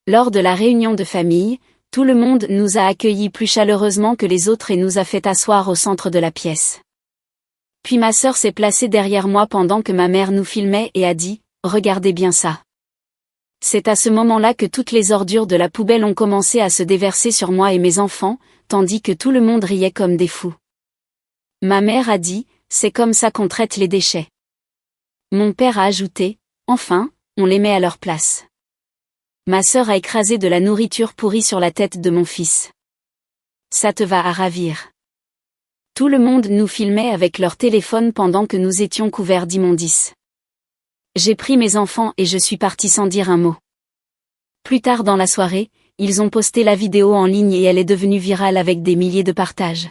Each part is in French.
Lors de la réunion de famille, tout le monde nous a accueillis plus chaleureusement que les autres et nous a fait asseoir au centre de la pièce. Puis ma sœur s'est placée derrière moi pendant que ma mère nous filmait et a dit « Regardez bien ça ». C'est à ce moment-là que toutes les ordures de la poubelle ont commencé à se déverser sur moi et mes enfants, tandis que tout le monde riait comme des fous. Ma mère a dit « C'est comme ça qu'on traite les déchets ». Mon père a ajouté « Enfin, on les met à leur place ». Ma sœur a écrasé de la nourriture pourrie sur la tête de mon fils. Ça te va à ravir. Tout le monde nous filmait avec leur téléphone pendant que nous étions couverts d'immondices. J'ai pris mes enfants et je suis partie sans dire un mot. Plus tard dans la soirée, ils ont posté la vidéo en ligne et elle est devenue virale avec des milliers de partages.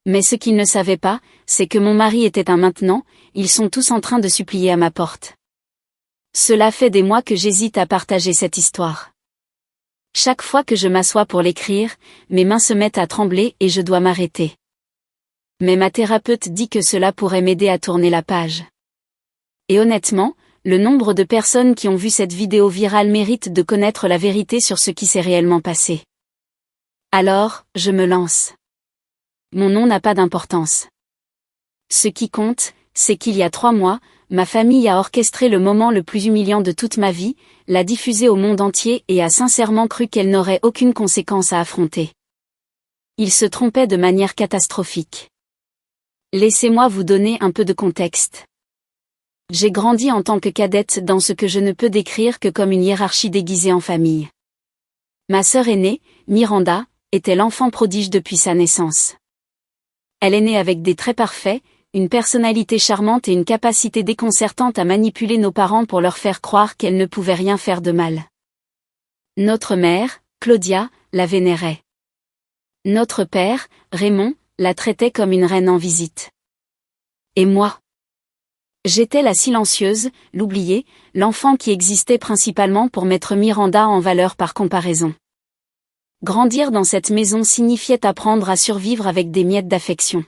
Mais ce qu'ils ne savaient pas, c'est que mon mari était un maintenant, ils sont tous en train de supplier à ma porte. Cela fait des mois que j'hésite à partager cette histoire. Chaque fois que je m'assois pour l'écrire, mes mains se mettent à trembler et je dois m'arrêter. Mais ma thérapeute dit que cela pourrait m'aider à tourner la page. Et honnêtement, le nombre de personnes qui ont vu cette vidéo virale mérite de connaître la vérité sur ce qui s'est réellement passé. Alors, je me lance. Mon nom n'a pas d'importance. Ce qui compte, c'est qu'il y a 3 mois, ma famille a orchestré le moment le plus humiliant de toute ma vie, l'a diffusé au monde entier et a sincèrement cru qu'elle n'aurait aucune conséquence à affronter. Ils se trompaient de manière catastrophique. Laissez-moi vous donner un peu de contexte. J'ai grandi en tant que cadette dans ce que je ne peux décrire que comme une hiérarchie déguisée en famille. Ma sœur aînée, Miranda, était l'enfant prodige depuis sa naissance. Elle est née avec des traits parfaits, une personnalité charmante et une capacité déconcertante à manipuler nos parents pour leur faire croire qu'elle ne pouvait rien faire de mal. Notre mère, Claudia, la vénérait. Notre père, Raymond, la traitait comme une reine en visite. Et moi? J'étais la silencieuse, l'oubliée, l'enfant qui existait principalement pour mettre Miranda en valeur par comparaison. Grandir dans cette maison signifiait apprendre à survivre avec des miettes d'affection.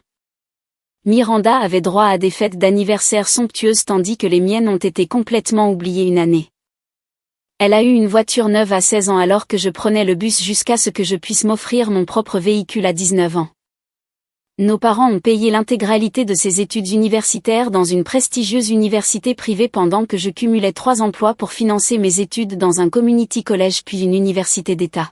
Miranda avait droit à des fêtes d'anniversaire somptueuses tandis que les miennes ont été complètement oubliées une année. Elle a eu une voiture neuve à 16 ans alors que je prenais le bus jusqu'à ce que je puisse m'offrir mon propre véhicule à 19 ans. Nos parents ont payé l'intégralité de ses études universitaires dans une prestigieuse université privée pendant que je cumulais 3 emplois pour financer mes études dans un community college puis une université d'État.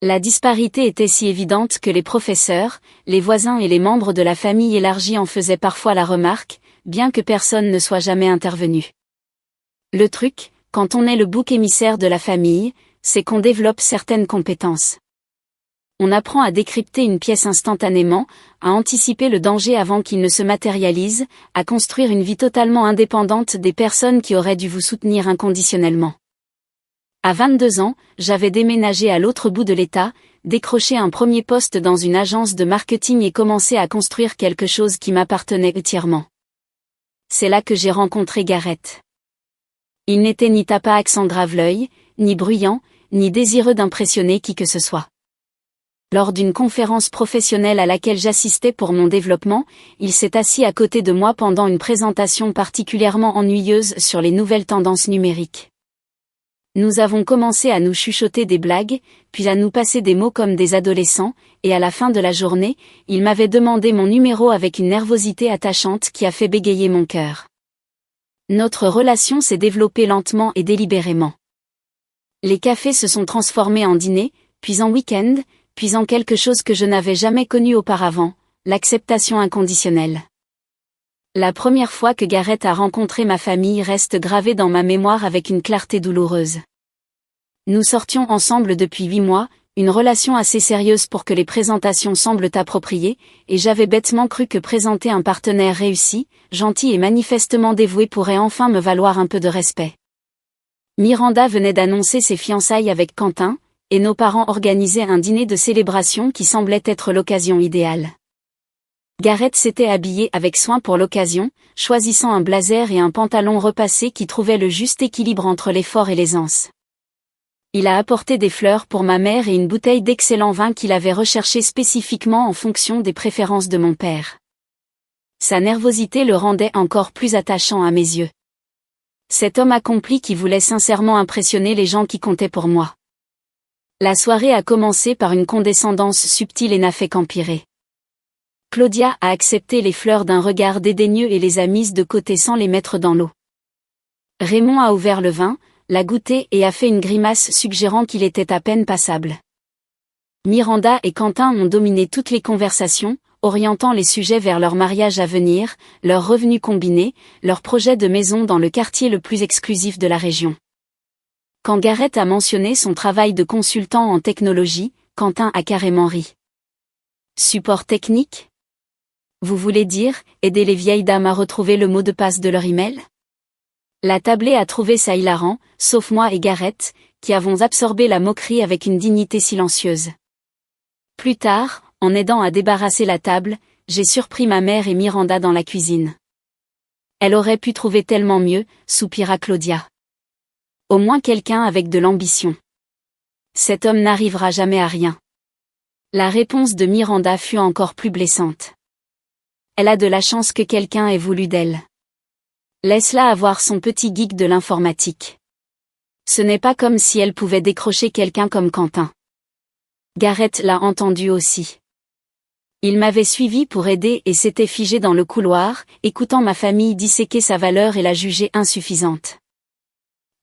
La disparité était si évidente que les professeurs, les voisins et les membres de la famille élargie en faisaient parfois la remarque, bien que personne ne soit jamais intervenu. Le truc, quand on est le bouc émissaire de la famille, c'est qu'on développe certaines compétences. On apprend à décrypter une pièce instantanément, à anticiper le danger avant qu'il ne se matérialise, à construire une vie totalement indépendante des personnes qui auraient dû vous soutenir inconditionnellement. À 22 ans, j'avais déménagé à l'autre bout de l'État, décroché un premier poste dans une agence de marketing et commencé à construire quelque chose qui m'appartenait entièrement. C'est là que j'ai rencontré Gareth. Il n'était ni tape à accent grave-l'œil, ni bruyant, ni désireux d'impressionner qui que ce soit. Lors d'une conférence professionnelle à laquelle j'assistais pour mon développement, il s'est assis à côté de moi pendant une présentation particulièrement ennuyeuse sur les nouvelles tendances numériques. Nous avons commencé à nous chuchoter des blagues, puis à nous passer des mots comme des adolescents, et à la fin de la journée, il m'avait demandé mon numéro avec une nervosité attachante qui a fait bégayer mon cœur. Notre relation s'est développée lentement et délibérément. Les cafés se sont transformés en dîners, puis en week-end, puis en quelque chose que je n'avais jamais connu auparavant, l'acceptation inconditionnelle. La première fois que Gareth a rencontré ma famille reste gravée dans ma mémoire avec une clarté douloureuse. Nous sortions ensemble depuis 8 mois, une relation assez sérieuse pour que les présentations semblent appropriées, et j'avais bêtement cru que présenter un partenaire réussi, gentil et manifestement dévoué pourrait enfin me valoir un peu de respect. Miranda venait d'annoncer ses fiançailles avec Quentin, et nos parents organisaient un dîner de célébration qui semblait être l'occasion idéale. Gareth s'était habillé avec soin pour l'occasion, choisissant un blazer et un pantalon repassé qui trouvaient le juste équilibre entre l'effort et l'aisance. Il a apporté des fleurs pour ma mère et une bouteille d'excellent vin qu'il avait recherché spécifiquement en fonction des préférences de mon père. Sa nervosité le rendait encore plus attachant à mes yeux. Cet homme accompli qui voulait sincèrement impressionner les gens qui comptaient pour moi. La soirée a commencé par une condescendance subtile et n'a fait qu'empirer. Claudia a accepté les fleurs d'un regard dédaigneux et les a mises de côté sans les mettre dans l'eau. Raymond a ouvert le vin, l'a goûté et a fait une grimace suggérant qu'il était à peine passable. Miranda et Quentin ont dominé toutes les conversations, orientant les sujets vers leur mariage à venir, leurs revenus combinés, leur projet de maison dans le quartier le plus exclusif de la région. Quand Gareth a mentionné son travail de consultant en technologie, Quentin a carrément ri. Support technique ? Vous voulez dire, aider les vieilles dames à retrouver le mot de passe de leur email ? La tablée a trouvé ça hilarant, sauf moi et Gareth, qui avons absorbé la moquerie avec une dignité silencieuse. Plus tard, en aidant à débarrasser la table, j'ai surpris ma mère et Miranda dans la cuisine. Elle aurait pu trouver tellement mieux, soupira Claudia. Au moins quelqu'un avec de l'ambition. Cet homme n'arrivera jamais à rien. La réponse de Miranda fut encore plus blessante. Elle a de la chance que quelqu'un ait voulu d'elle. Laisse-la avoir son petit geek de l'informatique. Ce n'est pas comme si elle pouvait décrocher quelqu'un comme Quentin. Gareth l'a entendu aussi. Il m'avait suivi pour aider et s'était figé dans le couloir, écoutant ma famille disséquer sa valeur et la juger insuffisante.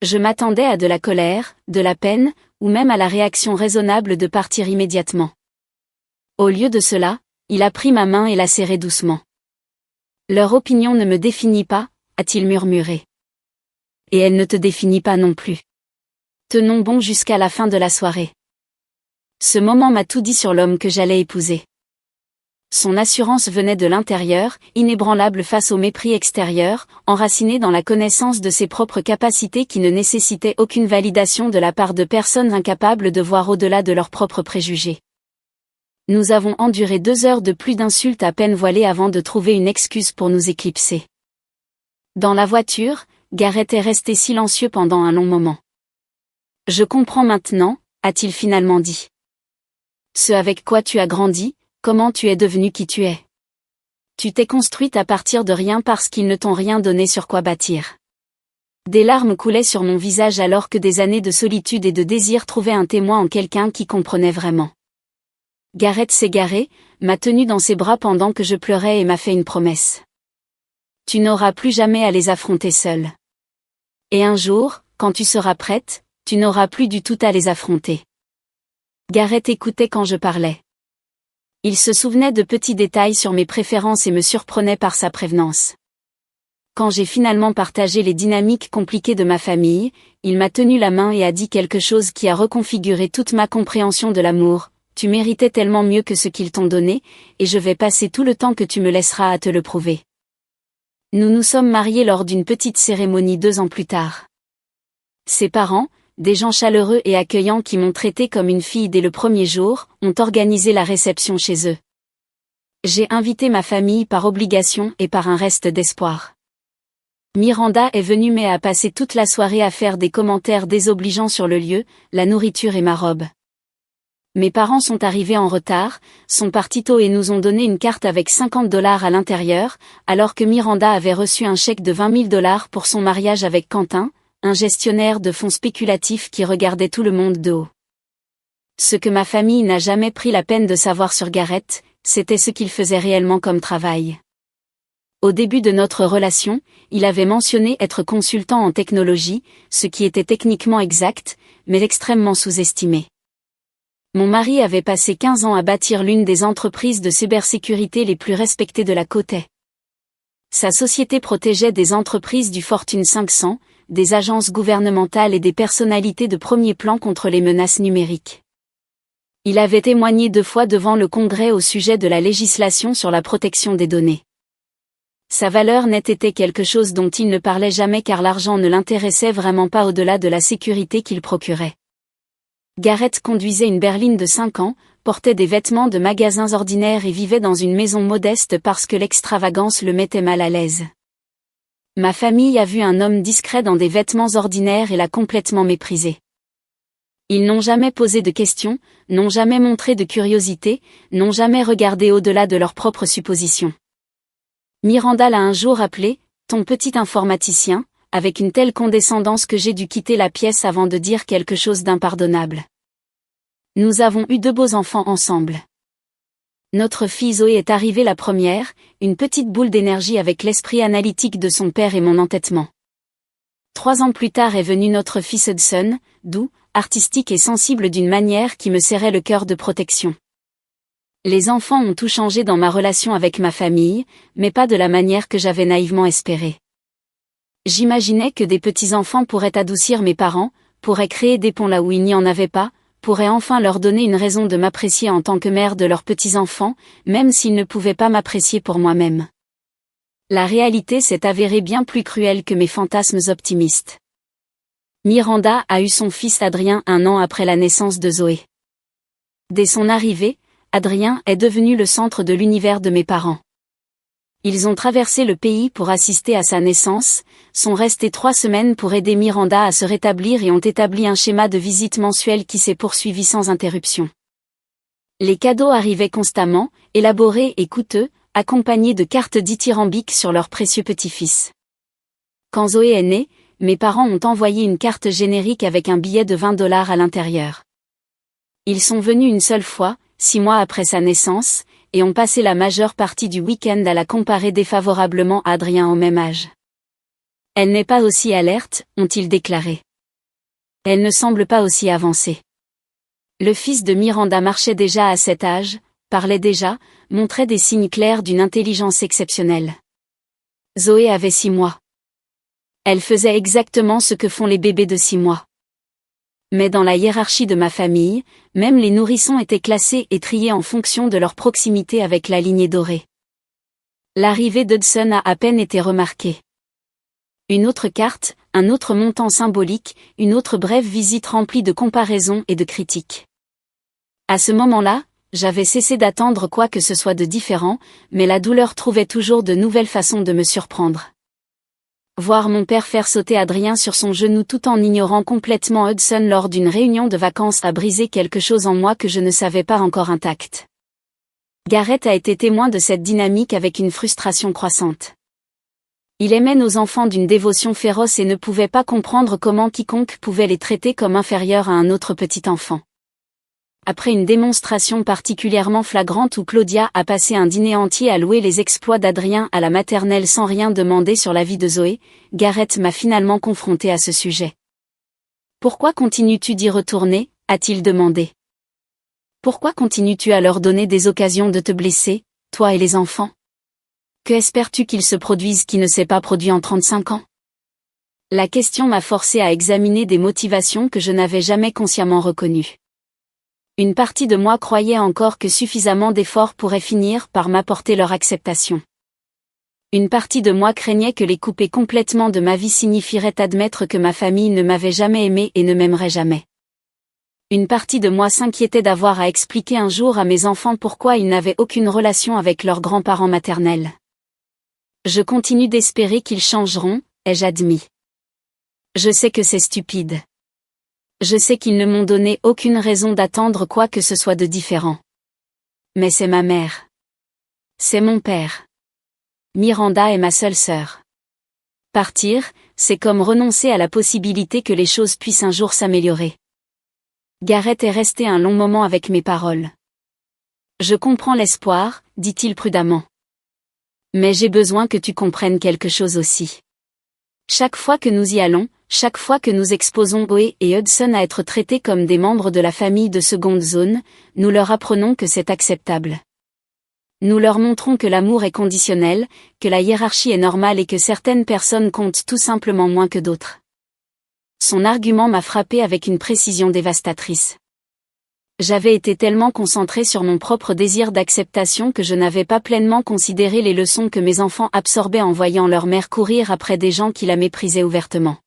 Je m'attendais à de la colère, de la peine, ou même à la réaction raisonnable de partir immédiatement. Au lieu de cela, il a pris ma main et l'a serrée doucement. Leur opinion ne me définit pas, a-t-il murmuré. Et elle ne te définit pas non plus. Tenons bon jusqu'à la fin de la soirée. Ce moment m'a tout dit sur l'homme que j'allais épouser. Son assurance venait de l'intérieur, inébranlable face au mépris extérieur, enraciné dans la connaissance de ses propres capacités qui ne nécessitaient aucune validation de la part de personnes incapables de voir au-delà de leurs propres préjugés. Nous avons enduré 2 heures de pluie d'insultes à peine voilées avant de trouver une excuse pour nous éclipser. Dans la voiture, Gareth est resté silencieux pendant un long moment. « Je comprends maintenant », a-t-il finalement dit. « Ce avec quoi tu as grandi, comment tu es devenu qui tu es. Tu t'es construite à partir de rien parce qu'ils ne t'ont rien donné sur quoi bâtir. » Des larmes coulaient sur mon visage alors que des années de solitude et de désir trouvaient un témoin en quelqu'un qui comprenait vraiment. Gareth s'est garé, m'a tenu dans ses bras pendant que je pleurais et m'a fait une promesse. Tu n'auras plus jamais à les affronter seule. Et un jour, quand tu seras prête, tu n'auras plus du tout à les affronter. Gareth écoutait quand je parlais. Il se souvenait de petits détails sur mes préférences et me surprenait par sa prévenance. Quand j'ai finalement partagé les dynamiques compliquées de ma famille, il m'a tenu la main et a dit quelque chose qui a reconfiguré toute ma compréhension de l'amour. Tu méritais tellement mieux que ce qu'ils t'ont donné, et je vais passer tout le temps que tu me laisseras à te le prouver. Nous nous sommes mariés lors d'une petite cérémonie 2 ans plus tard. Ses parents, des gens chaleureux et accueillants qui m'ont traité comme une fille dès le premier jour, ont organisé la réception chez eux. J'ai invité ma famille par obligation et par un reste d'espoir. Miranda est venue mais a passé toute la soirée à faire des commentaires désobligeants sur le lieu, la nourriture et ma robe. Mes parents sont arrivés en retard, sont partis tôt et nous ont donné une carte avec $50 à l'intérieur, alors que Miranda avait reçu un chèque de $20 000 pour son mariage avec Quentin, un gestionnaire de fonds spéculatifs qui regardait tout le monde de haut. Ce que ma famille n'a jamais pris la peine de savoir sur Gareth, c'était ce qu'il faisait réellement comme travail. Au début de notre relation, il avait mentionné être consultant en technologie, ce qui était techniquement exact, mais extrêmement sous-estimé. Mon mari avait passé 15 ans à bâtir l'une des entreprises de cybersécurité les plus respectées de la côte est. Sa société protégeait des entreprises du Fortune 500, des agences gouvernementales et des personnalités de premier plan contre les menaces numériques. Il avait témoigné 2 fois devant le Congrès au sujet de la législation sur la protection des données. Sa valeur net était quelque chose dont il ne parlait jamais car l'argent ne l'intéressait vraiment pas au-delà de la sécurité qu'il procurait. Gareth conduisait une berline de 5 ans, portait des vêtements de magasins ordinaires et vivait dans une maison modeste parce que l'extravagance le mettait mal à l'aise. Ma famille a vu un homme discret dans des vêtements ordinaires et l'a complètement méprisé. Ils n'ont jamais posé de questions, n'ont jamais montré de curiosité, n'ont jamais regardé au-delà de leurs propres suppositions. Miranda l'a un jour appelé « ton petit informaticien », avec une telle condescendance que j'ai dû quitter la pièce avant de dire quelque chose d'impardonnable. Nous avons eu 2 beaux enfants ensemble. Notre fille Zoé est arrivée la première, une petite boule d'énergie avec l'esprit analytique de son père et mon entêtement. 3 ans plus tard est venu notre fils Hudson, doux, artistique et sensible d'une manière qui me serrait le cœur de protection. Les enfants ont tout changé dans ma relation avec ma famille, mais pas de la manière que j'avais naïvement espéré. J'imaginais que des petits-enfants pourraient adoucir mes parents, pourraient créer des ponts là où il n'y en avait pas, pourraient enfin leur donner une raison de m'apprécier en tant que mère de leurs petits-enfants, même s'ils ne pouvaient pas m'apprécier pour moi-même. La réalité s'est avérée bien plus cruelle que mes fantasmes optimistes. Miranda a eu son fils Adrien 1 an après la naissance de Zoé. Dès son arrivée, Adrien est devenu le centre de l'univers de mes parents. Ils ont traversé le pays pour assister à sa naissance, sont restés 3 semaines pour aider Miranda à se rétablir et ont établi un schéma de visite mensuel qui s'est poursuivi sans interruption. Les cadeaux arrivaient constamment, élaborés et coûteux, accompagnés de cartes dithyrambiques sur leur précieux petit-fils. Quand Zoé est née, mes parents ont envoyé une carte générique avec un billet de $20 à l'intérieur. Ils sont venus une seule fois, 6 mois après sa naissance, et ont passé la majeure partie du week-end à la comparer défavorablement à Adrien au même âge. Elle n'est pas aussi alerte, ont-ils déclaré. Elle ne semble pas aussi avancée. Le fils de Miranda marchait déjà à cet âge, parlait déjà, montrait des signes clairs d'une intelligence exceptionnelle. Zoé avait 6 mois. Elle faisait exactement ce que font les bébés de 6 mois. Mais dans la hiérarchie de ma famille, même les nourrissons étaient classés et triés en fonction de leur proximité avec la lignée dorée. L'arrivée d'Hudson a à peine été remarquée. Une autre carte, un autre montant symbolique, une autre brève visite remplie de comparaisons et de critiques. À ce moment-là, j'avais cessé d'attendre quoi que ce soit de différent, mais la douleur trouvait toujours de nouvelles façons de me surprendre. Voir mon père faire sauter Adrien sur son genou tout en ignorant complètement Hudson lors d'une réunion de vacances a brisé quelque chose en moi que je ne savais pas encore intact. Garrett a été témoin de cette dynamique avec une frustration croissante. Il aimait nos enfants d'une dévotion féroce et ne pouvait pas comprendre comment quiconque pouvait les traiter comme inférieurs à un autre petit enfant. Après une démonstration particulièrement flagrante où Claudia a passé un dîner entier à louer les exploits d'Adrien à la maternelle sans rien demander sur la vie de Zoé, Garrett m'a finalement confronté à ce sujet. « Pourquoi continues-tu d'y retourner ?» a-t-il demandé. « Pourquoi continues-tu à leur donner des occasions de te blesser, toi et les enfants ? Que espères-tu qu'il se produise qui ne s'est pas produit en 35 ans ?» La question m'a forcé à examiner des motivations que je n'avais jamais consciemment reconnues. Une partie de moi croyait encore que suffisamment d'efforts pourraient finir par m'apporter leur acceptation. Une partie de moi craignait que les couper complètement de ma vie signifierait admettre que ma famille ne m'avait jamais aimé et ne m'aimerait jamais. Une partie de moi s'inquiétait d'avoir à expliquer un jour à mes enfants pourquoi ils n'avaient aucune relation avec leurs grands-parents maternels. Je continue d'espérer qu'ils changeront, ai-je admis. Je sais que c'est stupide. Je sais qu'ils ne m'ont donné aucune raison d'attendre quoi que ce soit de différent. Mais c'est ma mère. C'est mon père. Miranda est ma seule sœur. Partir, c'est comme renoncer à la possibilité que les choses puissent un jour s'améliorer. Garrett est resté un long moment avec mes paroles. Je comprends l'espoir, dit-il prudemment. Mais j'ai besoin que tu comprennes quelque chose aussi. Chaque fois que nous y allons, chaque fois que nous exposons Zoé et Hudson à être traités comme des membres de la famille de seconde zone, nous leur apprenons que c'est acceptable. Nous leur montrons que l'amour est conditionnel, que la hiérarchie est normale et que certaines personnes comptent tout simplement moins que d'autres. Son argument m'a frappé avec une précision dévastatrice. J'avais été tellement concentré sur mon propre désir d'acceptation que je n'avais pas pleinement considéré les leçons que mes enfants absorbaient en voyant leur mère courir après des gens qui la méprisaient ouvertement.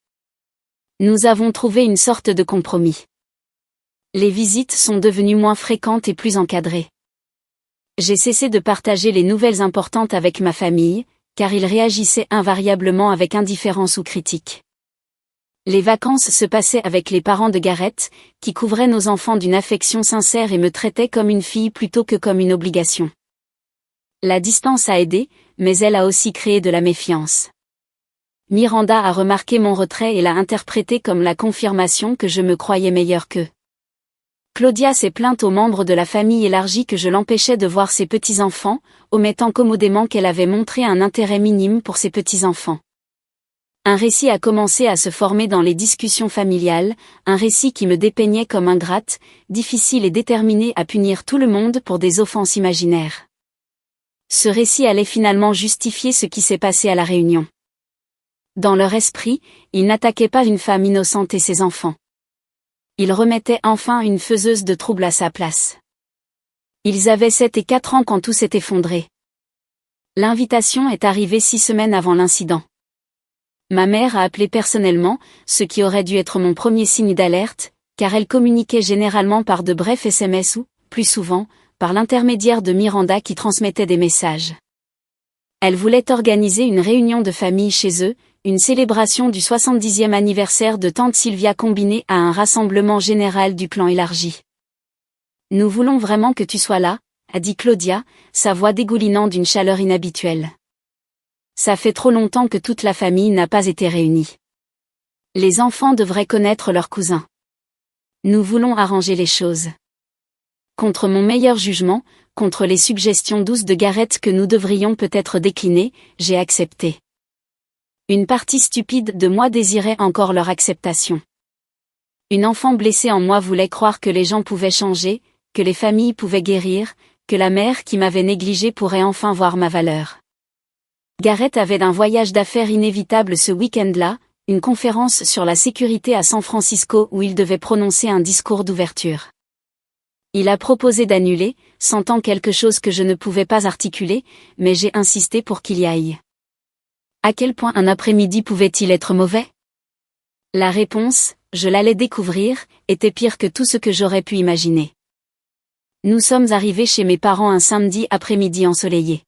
Nous avons trouvé une sorte de compromis. Les visites sont devenues moins fréquentes et plus encadrées. J'ai cessé de partager les nouvelles importantes avec ma famille, car ils réagissaient invariablement avec indifférence ou critique. Les vacances se passaient avec les parents de Garrett, qui couvraient nos enfants d'une affection sincère et me traitaient comme une fille plutôt que comme une obligation. La distance a aidé, mais elle a aussi créé de la méfiance. Miranda a remarqué mon retrait et l'a interprété comme la confirmation que je me croyais meilleure qu'eux. Claudia s'est plainte aux membres de la famille élargie que je l'empêchais de voir ses petits-enfants, omettant commodément qu'elle avait montré un intérêt minime pour ses petits-enfants. Un récit a commencé à se former dans les discussions familiales, un récit qui me dépeignait comme ingrate, difficile et déterminée à punir tout le monde pour des offenses imaginaires. Ce récit allait finalement justifier ce qui s'est passé à la réunion. Dans leur esprit, ils n'attaquaient pas une femme innocente et ses enfants. Ils remettaient enfin une faiseuse de trouble à sa place. Ils avaient 7 et 4 ans quand tout s'est effondré. L'invitation est arrivée 6 semaines avant l'incident. Ma mère a appelé personnellement, ce qui aurait dû être mon premier signe d'alerte, car elle communiquait généralement par de brefs SMS ou, plus souvent, par l'intermédiaire de Miranda qui transmettait des messages. Elle voulait organiser une réunion de famille chez eux, une célébration du 70e anniversaire de tante Sylvia combinée à un rassemblement général du clan élargi. « Nous voulons vraiment que tu sois là », a dit Claudia, sa voix dégoulinant d'une chaleur inhabituelle. Ça fait trop longtemps que toute la famille n'a pas été réunie. Les enfants devraient connaître leurs cousins. Nous voulons arranger les choses. Contre mon meilleur jugement, contre les suggestions douces de Gareth que nous devrions peut-être décliner, j'ai accepté. Une partie stupide de moi désirait encore leur acceptation. Une enfant blessée en moi voulait croire que les gens pouvaient changer, que les familles pouvaient guérir, que la mère qui m'avait négligée pourrait enfin voir ma valeur. Gareth avait un voyage d'affaires inévitable ce week-end-là, une conférence sur la sécurité à San Francisco où il devait prononcer un discours d'ouverture. Il a proposé d'annuler, sentant quelque chose que je ne pouvais pas articuler, mais j'ai insisté pour qu'il y aille. À quel point un après-midi pouvait-il être mauvais ? La réponse, je l'allais découvrir, était pire que tout ce que j'aurais pu imaginer. Nous sommes arrivés chez mes parents un samedi après-midi ensoleillé.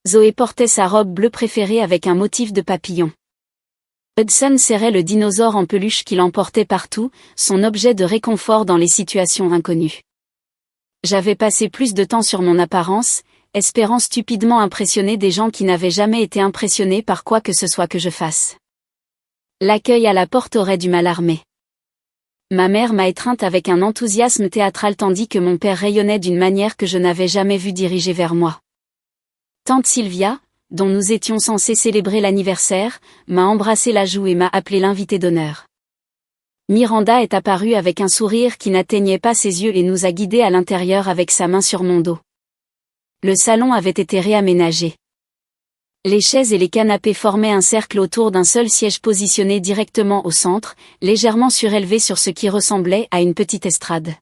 Zoé portait sa robe bleue préférée avec un motif de papillon. Hudson serrait le dinosaure en peluche qu'il emportait partout, son objet de réconfort dans les situations inconnues. J'avais passé plus de temps sur mon apparence, espérant stupidement impressionner des gens qui n'avaient jamais été impressionnés par quoi que ce soit que je fasse. L'accueil à la porte aurait dû m'alarmer. Ma mère m'a étreinte avec un enthousiasme théâtral tandis que mon père rayonnait d'une manière que je n'avais jamais vue diriger vers moi. Tante Sylvia, dont nous étions censés célébrer l'anniversaire, m'a embrassé la joue et m'a appelé l'invité d'honneur. Miranda est apparue avec un sourire qui n'atteignait pas ses yeux et nous a guidés à l'intérieur avec sa main sur mon dos. Le salon avait été réaménagé. Les chaises et les canapés formaient un cercle autour d'un seul siège positionné directement au centre, légèrement surélevé sur ce qui ressemblait à une petite estrade.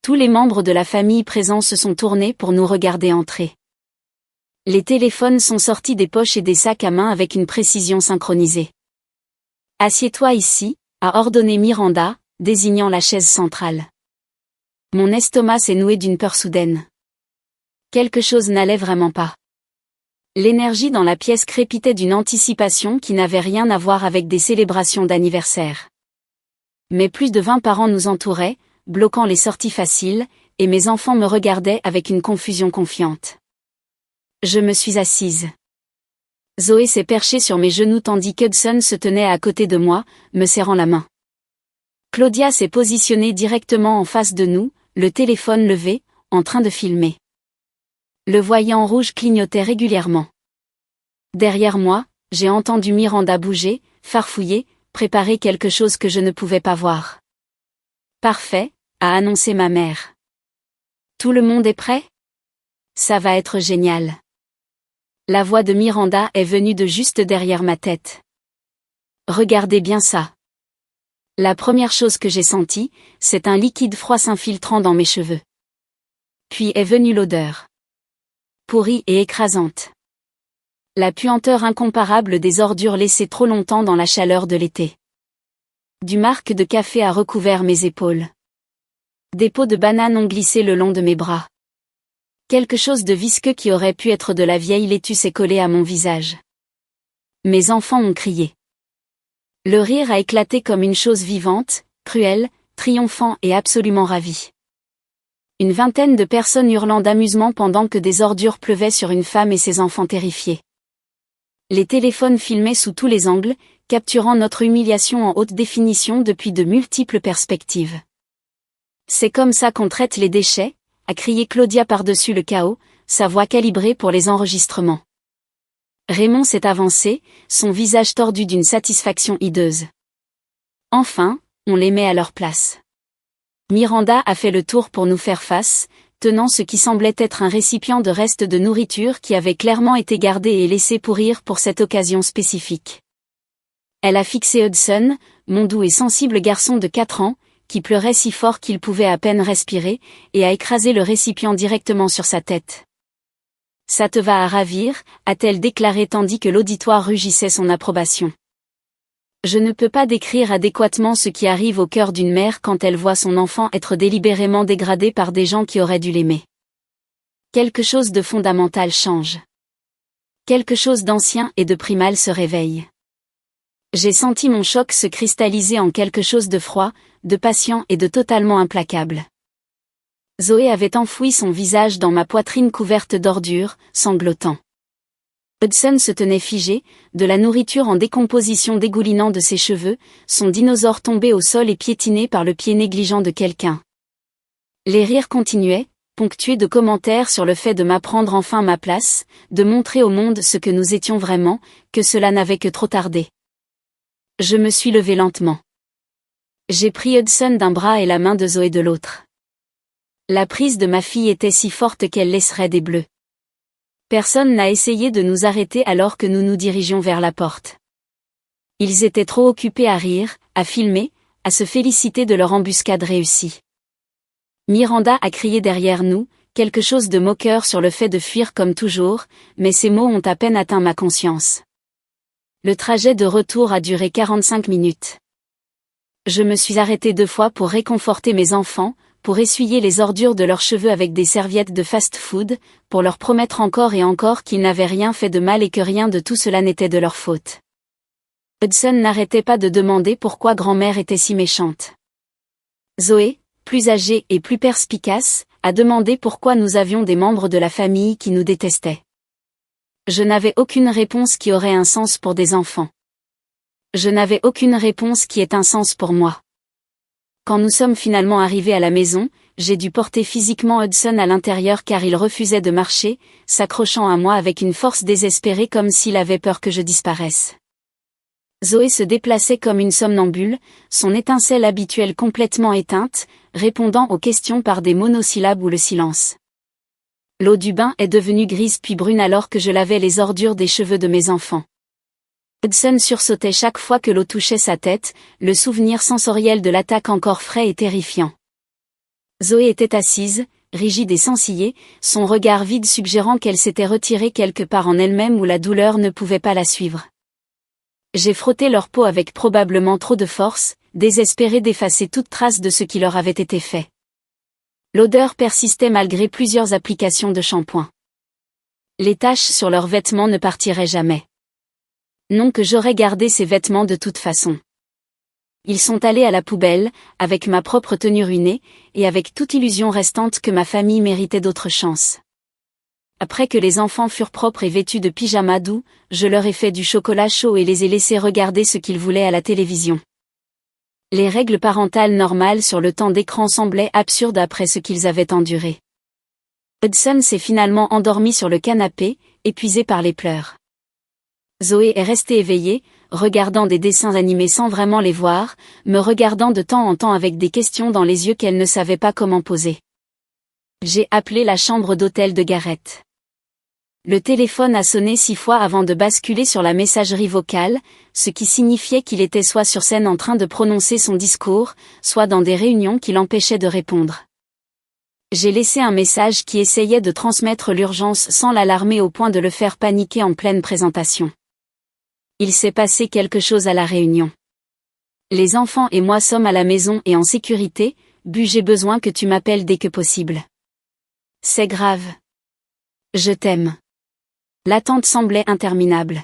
Tous les membres de la famille présents se sont tournés pour nous regarder entrer. Les téléphones sont sortis des poches et des sacs à main avec une précision synchronisée. « Assieds-toi ici », a ordonné Miranda, désignant la chaise centrale. Mon estomac s'est noué d'une peur soudaine. Quelque chose n'allait vraiment pas. L'énergie dans la pièce crépitait d'une anticipation qui n'avait rien à voir avec des célébrations d'anniversaire. Mais plus de 20 parents nous entouraient, bloquant les sorties faciles, et mes enfants me regardaient avec une confusion confiante. Je me suis assise. Zoé s'est perchée sur mes genoux tandis qu'Hudson se tenait à côté de moi, me serrant la main. Claudia s'est positionnée directement en face de nous, le téléphone levé, en train de filmer. Le voyant rouge clignotait régulièrement. Derrière moi, j'ai entendu Miranda bouger, farfouiller, préparer quelque chose que je ne pouvais pas voir. « Parfait », a annoncé ma mère. « Tout le monde est prêt ? Ça va être génial. » La voix de Miranda est venue de juste derrière ma tête. Regardez bien ça. La première chose que j'ai sentie, c'est un liquide froid s'infiltrant dans mes cheveux. Puis est venue l'odeur. Pourrie et écrasante. La puanteur incomparable des ordures laissées trop longtemps dans la chaleur de l'été. Du marc de café a recouvert mes épaules. Des peaux de banane ont glissé le long de mes bras. Quelque chose de visqueux qui aurait pu être de la vieille laitue s'est collé à mon visage. Mes enfants ont crié. Le rire a éclaté comme une chose vivante, cruelle, triomphant et absolument ravi. Une vingtaine de personnes hurlant d'amusement pendant que des ordures pleuvaient sur une femme et ses enfants terrifiés. Les téléphones filmaient sous tous les angles, capturant notre humiliation en haute définition depuis de multiples perspectives. C'est comme ça qu'on traite les déchets, a crié Claudia par-dessus le chaos, sa voix calibrée pour les enregistrements. Raymond s'est avancé, son visage tordu d'une satisfaction hideuse. Enfin, on les met à leur place. Miranda a fait le tour pour nous faire face, tenant ce qui semblait être un récipient de restes de nourriture qui avait clairement été gardé et laissé pourrir pour cette occasion spécifique. Elle a fixé Hudson, mon doux et sensible garçon de 4 ans, qui pleurait si fort qu'il pouvait à peine respirer, et a écrasé le récipient directement sur sa tête. « Ça te va à ravir », a-t-elle déclaré tandis que l'auditoire rugissait son approbation. Je ne peux pas décrire adéquatement ce qui arrive au cœur d'une mère quand elle voit son enfant être délibérément dégradé par des gens qui auraient dû l'aimer. Quelque chose de fondamental change. Quelque chose d'ancien et de primal se réveille. J'ai senti mon choc se cristalliser en quelque chose de froid, de patient et de totalement implacable. Zoé avait enfoui son visage dans ma poitrine couverte d'ordures, sanglotant. Hudson se tenait figé, de la nourriture en décomposition dégoulinant de ses cheveux, son dinosaure tombé au sol et piétiné par le pied négligent de quelqu'un. Les rires continuaient, ponctués de commentaires sur le fait de m'apprendre enfin ma place, de montrer au monde ce que nous étions vraiment, que cela n'avait que trop tardé. Je me suis levée lentement. J'ai pris Hudson d'un bras et la main de Zoé de l'autre. La prise de ma fille était si forte qu'elle laisserait des bleus. Personne n'a essayé de nous arrêter alors que nous nous dirigions vers la porte. Ils étaient trop occupés à rire, à filmer, à se féliciter de leur embuscade réussie. Miranda a crié derrière nous, quelque chose de moqueur sur le fait de fuir comme toujours, mais ces mots ont à peine atteint ma conscience. Le trajet de retour a duré 45 minutes. Je me suis arrêtée 2 fois pour réconforter mes enfants, pour essuyer les ordures de leurs cheveux avec des serviettes de fast-food, pour leur promettre encore et encore qu'ils n'avaient rien fait de mal et que rien de tout cela n'était de leur faute. Hudson n'arrêtait pas de demander pourquoi grand-mère était si méchante. Zoé, plus âgée et plus perspicace, a demandé pourquoi nous avions des membres de la famille qui nous détestaient. Je n'avais aucune réponse qui aurait un sens pour des enfants. Je n'avais aucune réponse qui ait un sens pour moi. Quand nous sommes finalement arrivés à la maison, j'ai dû porter physiquement Hudson à l'intérieur car il refusait de marcher, s'accrochant à moi avec une force désespérée comme s'il avait peur que je disparaisse. Zoé se déplaçait comme une somnambule, son étincelle habituelle complètement éteinte, répondant aux questions par des monosyllabes ou le silence. L'eau du bain est devenue grise puis brune alors que je lavais les ordures des cheveux de mes enfants. Hudson sursautait chaque fois que l'eau touchait sa tête, le souvenir sensoriel de l'attaque encore frais et terrifiant. Zoé était assise, rigide et sensillée, son regard vide suggérant qu'elle s'était retirée quelque part en elle-même où la douleur ne pouvait pas la suivre. J'ai frotté leur peau avec probablement trop de force, désespérée d'effacer toute trace de ce qui leur avait été fait. L'odeur persistait malgré plusieurs applications de shampoing. Les taches sur leurs vêtements ne partiraient jamais. Non que j'aurais gardé ces vêtements de toute façon. Ils sont allés à la poubelle, avec ma propre tenue ruinée, et avec toute illusion restante que ma famille méritait d'autres chances. Après que les enfants furent propres et vêtus de pyjamas doux, je leur ai fait du chocolat chaud et les ai laissés regarder ce qu'ils voulaient à la télévision. Les règles parentales normales sur le temps d'écran semblaient absurdes après ce qu'ils avaient enduré. Hudson s'est finalement endormi sur le canapé, épuisé par les pleurs. Zoé est restée éveillée, regardant des dessins animés sans vraiment les voir, me regardant de temps en temps avec des questions dans les yeux qu'elle ne savait pas comment poser. J'ai appelé la chambre d'hôtel de Garrett. Le téléphone a sonné 6 fois avant de basculer sur la messagerie vocale, ce qui signifiait qu'il était soit sur scène en train de prononcer son discours, soit dans des réunions qui l'empêchaient de répondre. J'ai laissé un message qui essayait de transmettre l'urgence sans l'alarmer au point de le faire paniquer en pleine présentation. Il s'est passé quelque chose à la réunion. Les enfants et moi sommes à la maison et en sécurité, j'ai besoin que tu m'appelles dès que possible. C'est grave. Je t'aime. L'attente semblait interminable.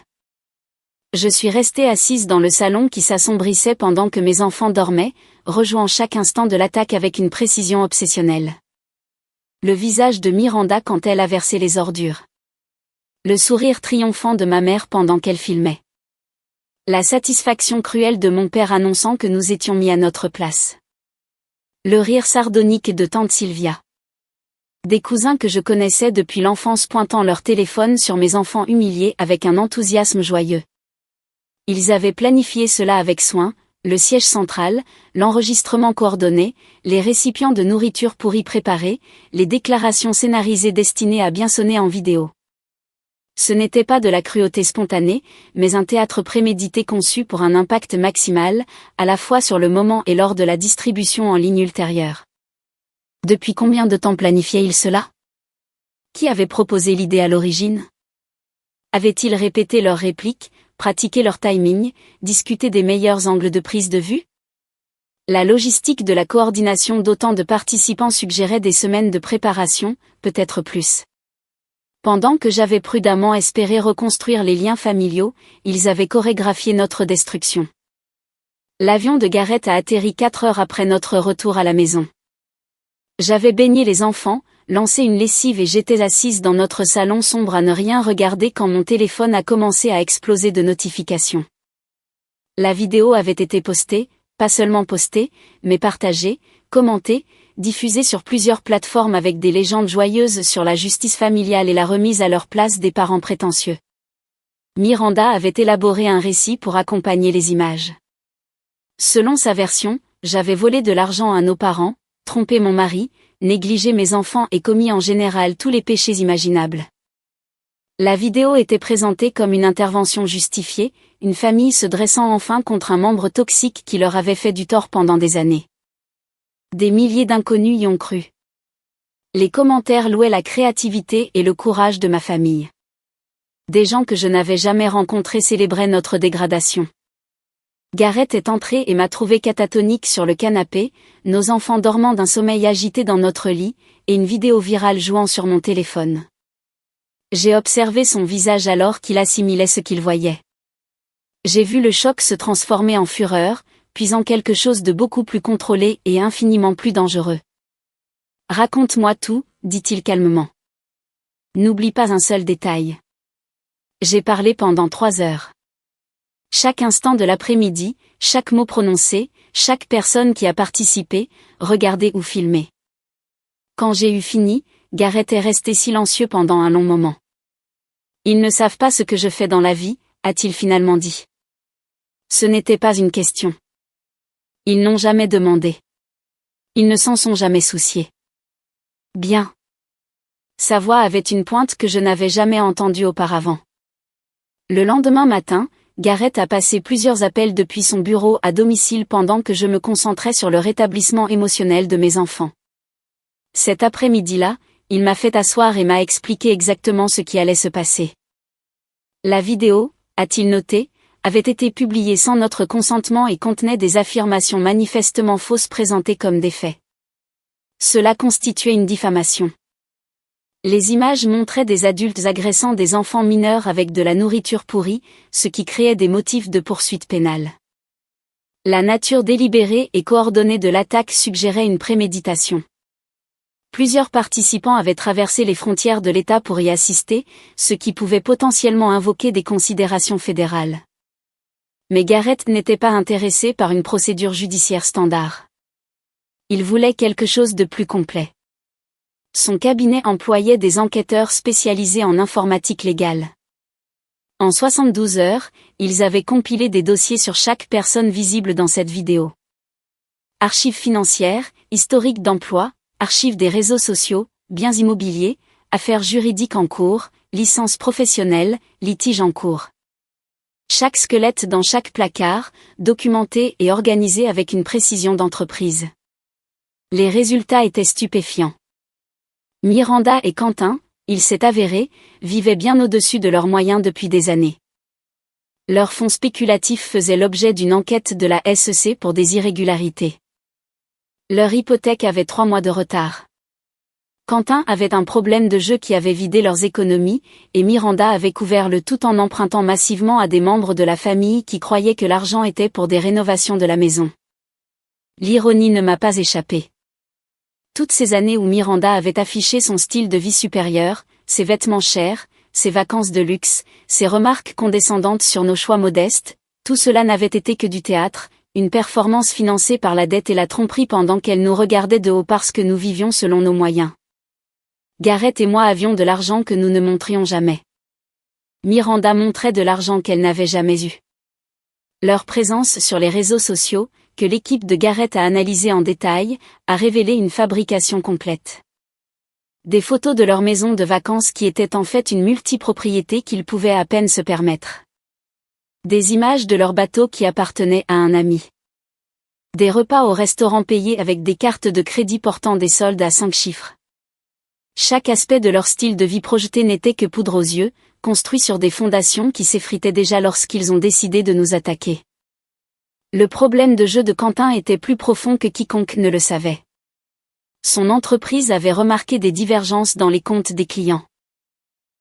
Je suis restée assise dans le salon qui s'assombrissait pendant que mes enfants dormaient, rejouant chaque instant de l'attaque avec une précision obsessionnelle. Le visage de Miranda quand elle a versé les ordures. Le sourire triomphant de ma mère pendant qu'elle filmait. La satisfaction cruelle de mon père annonçant que nous étions mis à notre place. Le rire sardonique de tante Sylvia. Des cousins que je connaissais depuis l'enfance pointant leur téléphone sur mes enfants humiliés avec un enthousiasme joyeux. Ils avaient planifié cela avec soin, le siège central, l'enregistrement coordonné, les récipients de nourriture pourrie préparés, les déclarations scénarisées destinées à bien sonner en vidéo. Ce n'était pas de la cruauté spontanée, mais un théâtre prémédité conçu pour un impact maximal, à la fois sur le moment et lors de la distribution en ligne ultérieure. Depuis combien de temps planifiait-il cela? Qui avait proposé l'idée à l'origine? Avaient-ils répété leurs répliques, pratiqué leur timing, discuté des meilleurs angles de prise de vue? La logistique de la coordination d'autant de participants suggérait des semaines de préparation, peut-être plus. Pendant que j'avais prudemment espéré reconstruire les liens familiaux, ils avaient chorégraphié notre destruction. L'avion de Gareth a atterri 4 heures après notre retour à la maison. J'avais baigné les enfants, lancé une lessive et j'étais assise dans notre salon sombre à ne rien regarder quand mon téléphone a commencé à exploser de notifications. La vidéo avait été postée, pas seulement postée, mais partagée, commentée, diffusée sur plusieurs plateformes avec des légendes joyeuses sur la justice familiale et la remise à leur place des parents prétentieux. Miranda avait élaboré un récit pour accompagner les images. Selon sa version, j'avais volé de l'argent à nos parents, trompé mon mari, négligé mes enfants et commis en général tous les péchés imaginables. La vidéo était présentée comme une intervention justifiée, une famille se dressant enfin contre un membre toxique qui leur avait fait du tort pendant des années. Des milliers d'inconnus y ont cru. Les commentaires louaient la créativité et le courage de ma famille. Des gens que je n'avais jamais rencontrés célébraient notre dégradation. Gareth est entré et m'a trouvé catatonique sur le canapé, nos enfants dormant d'un sommeil agité dans notre lit, et une vidéo virale jouant sur mon téléphone. J'ai observé son visage alors qu'il assimilait ce qu'il voyait. J'ai vu le choc se transformer en fureur, puis en quelque chose de beaucoup plus contrôlé et infiniment plus dangereux. « Raconte-moi tout », dit-il calmement. « N'oublie pas un seul détail. » J'ai parlé pendant 3 heures. Chaque instant de l'après-midi, chaque mot prononcé, chaque personne qui a participé, regardé ou filmé. Quand j'ai eu fini, Gareth est resté silencieux pendant un long moment. Ils ne savent pas ce que je fais dans la vie, a-t-il finalement dit. Ce n'était pas une question. Ils n'ont jamais demandé. Ils ne s'en sont jamais souciés. Bien. Sa voix avait une pointe que je n'avais jamais entendue auparavant. Le lendemain matin, Gareth a passé plusieurs appels depuis son bureau à domicile pendant que je me concentrais sur le rétablissement émotionnel de mes enfants. Cet après-midi-là, il m'a fait asseoir et m'a expliqué exactement ce qui allait se passer. La vidéo, a-t-il noté, avait été publiée sans notre consentement et contenait des affirmations manifestement fausses présentées comme des faits. Cela constituait une diffamation. Les images montraient des adultes agressant des enfants mineurs avec de la nourriture pourrie, ce qui créait des motifs de poursuite pénale. La nature délibérée et coordonnée de l'attaque suggérait une préméditation. Plusieurs participants avaient traversé les frontières de l'État pour y assister, ce qui pouvait potentiellement invoquer des considérations fédérales. Mais Gareth n'était pas intéressé par une procédure judiciaire standard. Il voulait quelque chose de plus complet. Son cabinet employait des enquêteurs spécialisés en informatique légale. En 72 heures, ils avaient compilé des dossiers sur chaque personne visible dans cette vidéo. Archives financières, historique d'emploi, archives des réseaux sociaux, biens immobiliers, affaires juridiques en cours, licences professionnelles, litiges en cours. Chaque squelette dans chaque placard, documenté et organisé avec une précision d'entreprise. Les résultats étaient stupéfiants. Miranda et Quentin, il s'est avéré, vivaient bien au-dessus de leurs moyens depuis des années. Leurs fonds spéculatifs faisaient l'objet d'une enquête de la SEC pour des irrégularités. Leur hypothèque avait 3 mois de retard. Quentin avait un problème de jeu qui avait vidé leurs économies, et Miranda avait couvert le tout en empruntant massivement à des membres de la famille qui croyaient que l'argent était pour des rénovations de la maison. L'ironie ne m'a pas échappé. Toutes ces années où Miranda avait affiché son style de vie supérieur, ses vêtements chers, ses vacances de luxe, ses remarques condescendantes sur nos choix modestes, tout cela n'avait été que du théâtre, une performance financée par la dette et la tromperie pendant qu'elle nous regardait de haut parce que nous vivions selon nos moyens. Gareth et moi avions de l'argent que nous ne montrions jamais. Miranda montrait de l'argent qu'elle n'avait jamais eu. Leur présence sur les réseaux sociaux, que l'équipe de Gareth a analysé en détail, a révélé une fabrication complète. Des photos de leur maison de vacances qui était en fait une multipropriété qu'ils pouvaient à peine se permettre. Des images de leur bateau qui appartenait à un ami. Des repas au restaurant payés avec des cartes de crédit portant des soldes à 5 chiffres. Chaque aspect de leur style de vie projeté n'était que poudre aux yeux, construit sur des fondations qui s'effritaient déjà lorsqu'ils ont décidé de nous attaquer. Le problème de jeu de Quentin était plus profond que quiconque ne le savait. Son entreprise avait remarqué des divergences dans les comptes des clients.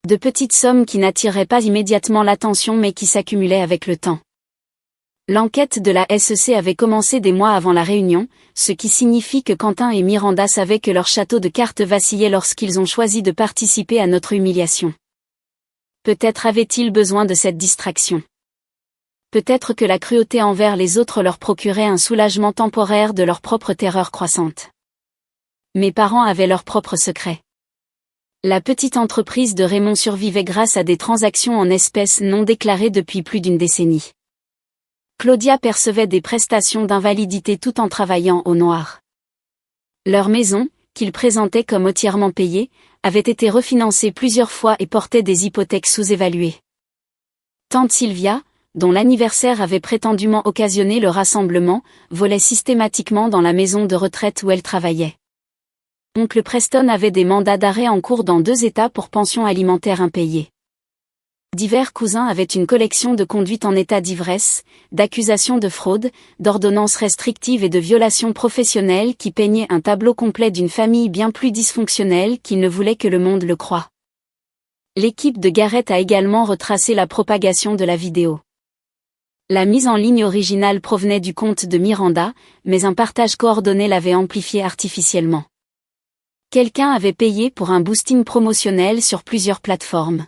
De petites sommes qui n'attiraient pas immédiatement l'attention mais qui s'accumulaient avec le temps. L'enquête de la SEC avait commencé des mois avant la réunion, ce qui signifie que Quentin et Miranda savaient que leur château de cartes vacillait lorsqu'ils ont choisi de participer à notre humiliation. Peut-être avaient-ils besoin de cette distraction. Peut-être que la cruauté envers les autres leur procurait un soulagement temporaire de leur propre terreur croissante. Mes parents avaient leurs propres secrets. La petite entreprise de Raymond survivait grâce à des transactions en espèces non déclarées depuis plus d'une décennie. Claudia percevait des prestations d'invalidité tout en travaillant au noir. Leur maison, qu'ils présentaient comme entièrement payée, avait été refinancée plusieurs fois et portait des hypothèques sous-évaluées. Tante Sylvia, dont l'anniversaire avait prétendument occasionné le rassemblement, volait systématiquement dans la maison de retraite où elle travaillait. Oncle Preston avait des mandats d'arrêt en cours dans 2 États pour pensions alimentaires impayées. Divers cousins avaient une collection de conduites en état d'ivresse, d'accusations de fraude, d'ordonnances restrictives et de violations professionnelles qui peignaient un tableau complet d'une famille bien plus dysfonctionnelle qu'ils ne voulaient que le monde le croie. L'équipe de Gareth a également retracé la propagation de la vidéo. La mise en ligne originale provenait du compte de Miranda, mais un partage coordonné l'avait amplifié artificiellement. Quelqu'un avait payé pour un boosting promotionnel sur plusieurs plateformes.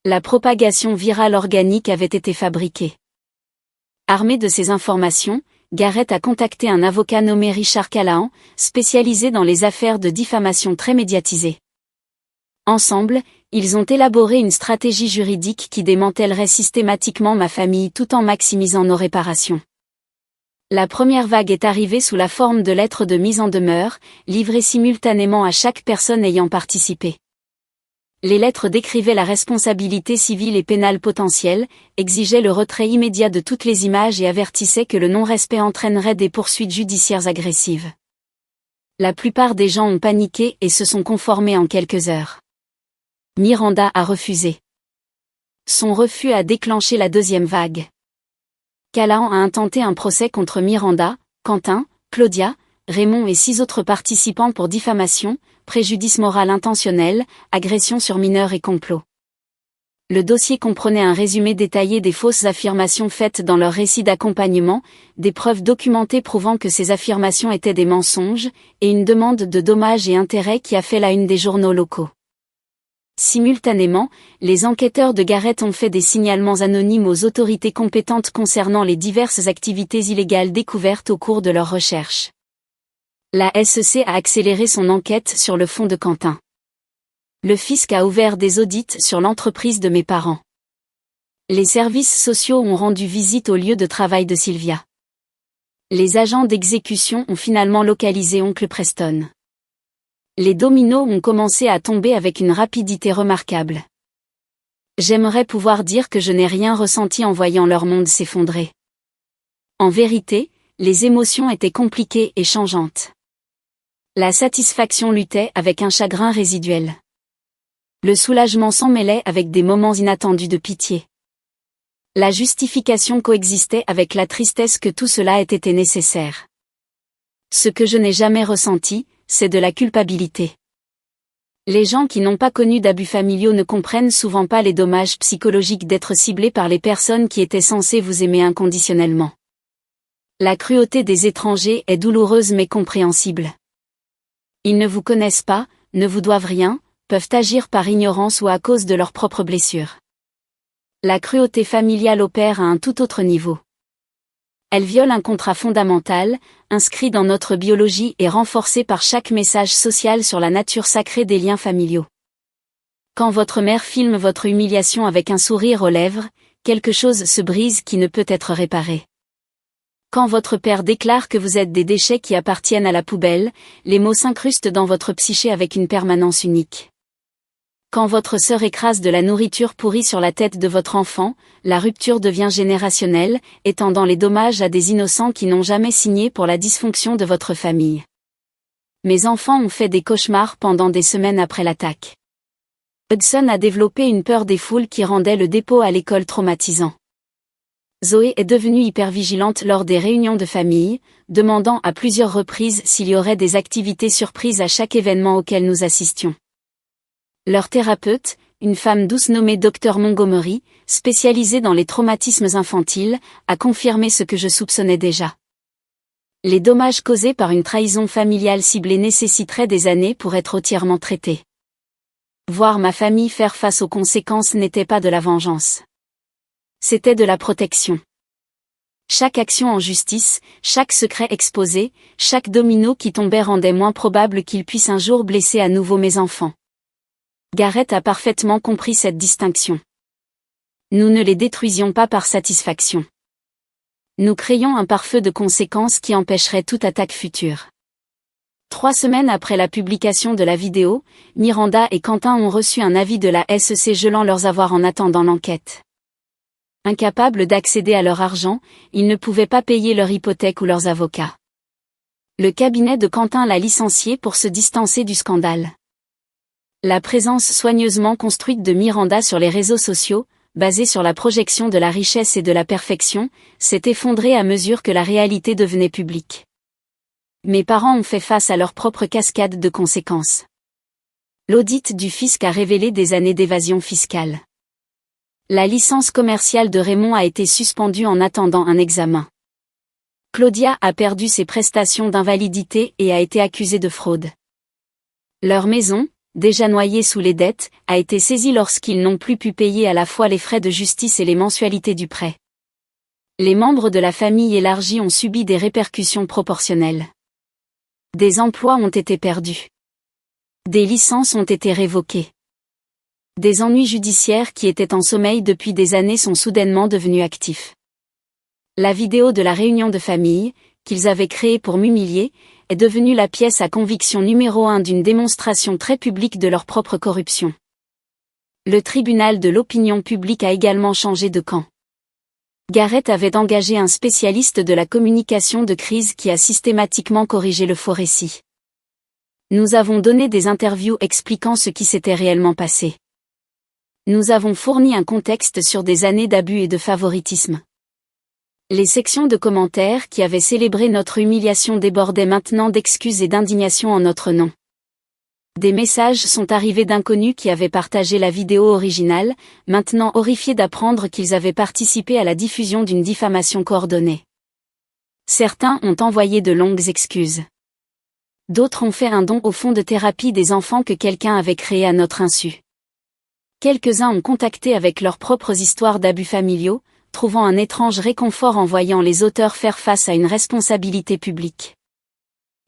La propagation virale organique avait été fabriquée. Armé de ces informations, Gareth a contacté un avocat nommé Richard Callahan, spécialisé dans les affaires de diffamation très médiatisées. Ensemble, ils ont élaboré une stratégie juridique qui démantèlerait systématiquement ma famille tout en maximisant nos réparations. La première vague est arrivée sous la forme de lettres de mise en demeure, livrées simultanément à chaque personne ayant participé. Les lettres décrivaient la responsabilité civile et pénale potentielle, exigeaient le retrait immédiat de toutes les images et avertissaient que le non-respect entraînerait des poursuites judiciaires agressives. La plupart des gens ont paniqué et se sont conformés en quelques heures. Miranda a refusé. Son refus a déclenché la deuxième vague. Callahan a intenté un procès contre Miranda, Quentin, Claudia, Raymond et 6 autres participants pour diffamation, préjudice moral intentionnel, agression sur mineurs et complot. Le dossier comprenait un résumé détaillé des fausses affirmations faites dans leur récit d'accompagnement, des preuves documentées prouvant que ces affirmations étaient des mensonges, et une demande de dommages et intérêts qui a fait la une des journaux locaux. Simultanément, les enquêteurs de Gareth ont fait des signalements anonymes aux autorités compétentes concernant les diverses activités illégales découvertes au cours de leurs recherches. La SEC a accéléré son enquête sur le fond de Quentin. Le fisc a ouvert des audits sur l'entreprise de mes parents. Les services sociaux ont rendu visite au lieu de travail de Sylvia. Les agents d'exécution ont finalement localisé oncle Preston. Les dominos ont commencé à tomber avec une rapidité remarquable. J'aimerais pouvoir dire que je n'ai rien ressenti en voyant leur monde s'effondrer. En vérité, les émotions étaient compliquées et changeantes. La satisfaction luttait avec un chagrin résiduel. Le soulagement s'en mêlait avec des moments inattendus de pitié. La justification coexistait avec la tristesse que tout cela ait été nécessaire. Ce que je n'ai jamais ressenti, c'est de la culpabilité. Les gens qui n'ont pas connu d'abus familiaux ne comprennent souvent pas les dommages psychologiques d'être ciblés par les personnes qui étaient censées vous aimer inconditionnellement. La cruauté des étrangers est douloureuse mais compréhensible. Ils ne vous connaissent pas, ne vous doivent rien, peuvent agir par ignorance ou à cause de leurs propres blessures. La cruauté familiale opère à un tout autre niveau. Elle viole un contrat fondamental, inscrit dans notre biologie et renforcé par chaque message social sur la nature sacrée des liens familiaux. Quand votre mère filme votre humiliation avec un sourire aux lèvres, quelque chose se brise qui ne peut être réparé. Quand votre père déclare que vous êtes des déchets qui appartiennent à la poubelle, les mots s'incrustent dans votre psyché avec une permanence unique. Quand votre sœur écrase de la nourriture pourrie sur la tête de votre enfant, la rupture devient générationnelle, étendant les dommages à des innocents qui n'ont jamais signé pour la dysfonction de votre famille. Mes enfants ont fait des cauchemars pendant des semaines après l'attaque. Hudson a développé une peur des foules qui rendait le dépôt à l'école traumatisant. Zoé est devenue hypervigilante lors des réunions de famille, demandant à plusieurs reprises s'il y aurait des activités surprises à chaque événement auquel nous assistions. Leur thérapeute, une femme douce nommée Dr Montgomery, spécialisée dans les traumatismes infantiles, a confirmé ce que je soupçonnais déjà. Les dommages causés par une trahison familiale ciblée nécessiteraient des années pour être entièrement traités. Voir ma famille faire face aux conséquences n'était pas de la vengeance. C'était de la protection. Chaque action en justice, chaque secret exposé, chaque domino qui tombait rendait moins probable qu'il puisse un jour blesser à nouveau mes enfants. Garrett a parfaitement compris cette distinction. Nous ne les détruisions pas par satisfaction. Nous créions un pare-feu de conséquences qui empêcherait toute attaque future. 3 semaines après la publication de la vidéo, Miranda et Quentin ont reçu un avis de la SEC gelant leurs avoirs en attendant l'enquête. Incapables d'accéder à leur argent, ils ne pouvaient pas payer leur hypothèque ou leurs avocats. Le cabinet de Quentin l'a licencié pour se distancer du scandale. La présence soigneusement construite de Miranda sur les réseaux sociaux, basée sur la projection de la richesse et de la perfection, s'est effondrée à mesure que la réalité devenait publique. Mes parents ont fait face à leur propre cascade de conséquences. L'audit du fisc a révélé des années d'évasion fiscale. La licence commerciale de Raymond a été suspendue en attendant un examen. Claudia a perdu ses prestations d'invalidité et a été accusée de fraude. Leur maison, déjà noyée sous les dettes, a été saisie lorsqu'ils n'ont plus pu payer à la fois les frais de justice et les mensualités du prêt. Les membres de la famille élargie ont subi des répercussions proportionnelles. Des emplois ont été perdus. Des licences ont été révoquées. Des ennuis judiciaires qui étaient en sommeil depuis des années sont soudainement devenus actifs. La vidéo de la réunion de famille, qu'ils avaient créée pour m'humilier, est devenue la pièce à conviction numéro 1 d'une démonstration très publique de leur propre corruption. Le tribunal de l'opinion publique a également changé de camp. Garrett avait engagé un spécialiste de la communication de crise qui a systématiquement corrigé le faux récit. Nous avons donné des interviews expliquant ce qui s'était réellement passé. Nous avons fourni un contexte sur des années d'abus et de favoritisme. Les sections de commentaires qui avaient célébré notre humiliation débordaient maintenant d'excuses et d'indignation en notre nom. Des messages sont arrivés d'inconnus qui avaient partagé la vidéo originale, maintenant horrifiés d'apprendre qu'ils avaient participé à la diffusion d'une diffamation coordonnée. Certains ont envoyé de longues excuses. D'autres ont fait un don au fonds de thérapie des enfants que quelqu'un avait créé à notre insu. Quelques-uns ont contacté avec leurs propres histoires d'abus familiaux, trouvant un étrange réconfort en voyant les auteurs faire face à une responsabilité publique.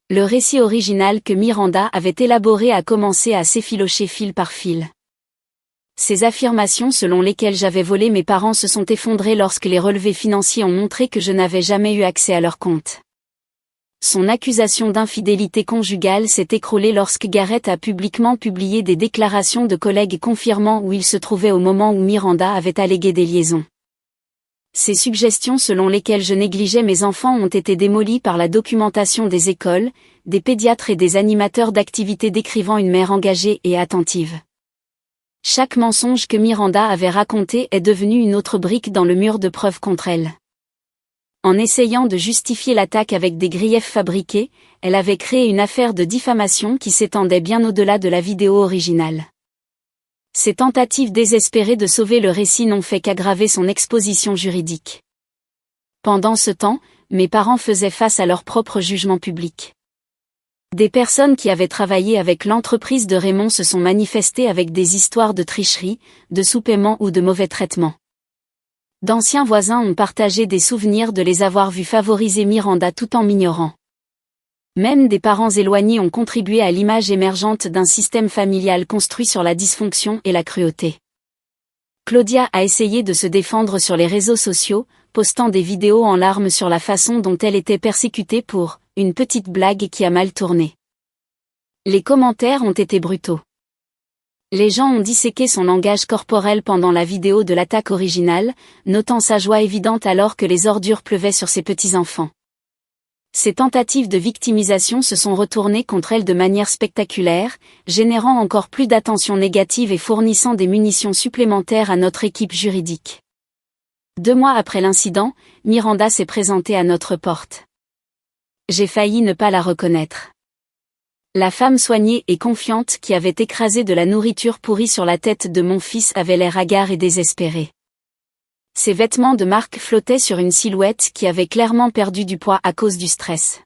Le récit original que Miranda avait élaboré a commencé à s'effilocher fil par fil. Ces affirmations selon lesquelles j'avais volé mes parents se sont effondrées lorsque les relevés financiers ont montré que je n'avais jamais eu accès à leurs comptes. Son accusation d'infidélité conjugale s'est écroulée lorsque Garrett a publiquement publié des déclarations de collègues confirmant où il se trouvait au moment où Miranda avait allégué des liaisons. Ces suggestions selon lesquelles je négligeais mes enfants ont été démolies par la documentation des écoles, des pédiatres et des animateurs d'activités décrivant une mère engagée et attentive. Chaque mensonge que Miranda avait raconté est devenu une autre brique dans le mur de preuves contre elle. En essayant de justifier l'attaque avec des griefs fabriqués, elle avait créé une affaire de diffamation qui s'étendait bien au-delà de la vidéo originale. Ces tentatives désespérées de sauver le récit n'ont fait qu'aggraver son exposition juridique. Pendant ce temps, mes parents faisaient face à leur propre jugement public. Des personnes qui avaient travaillé avec l'entreprise de Raymond se sont manifestées avec des histoires de tricherie, de sous-paiement ou de mauvais traitement. D'anciens voisins ont partagé des souvenirs de les avoir vus favoriser Miranda tout en m'ignorant. Même des parents éloignés ont contribué à l'image émergente d'un système familial construit sur la dysfonction et la cruauté. Claudia a essayé de se défendre sur les réseaux sociaux, postant des vidéos en larmes sur la façon dont elle était persécutée pour une petite blague qui a mal tourné. Les commentaires ont été brutaux. Les gens ont disséqué son langage corporel pendant la vidéo de l'attaque originale, notant sa joie évidente alors que les ordures pleuvaient sur ses petits-enfants. Ces tentatives de victimisation se sont retournées contre elle de manière spectaculaire, générant encore plus d'attention négative et fournissant des munitions supplémentaires à notre équipe juridique. 2 mois après l'incident, Miranda s'est présentée à notre porte. J'ai failli ne pas la reconnaître. La femme soignée et confiante qui avait écrasé de la nourriture pourrie sur la tête de mon fils avait l'air hagard et désespéré. Ses vêtements de marque flottaient sur une silhouette qui avait clairement perdu du poids à cause du stress.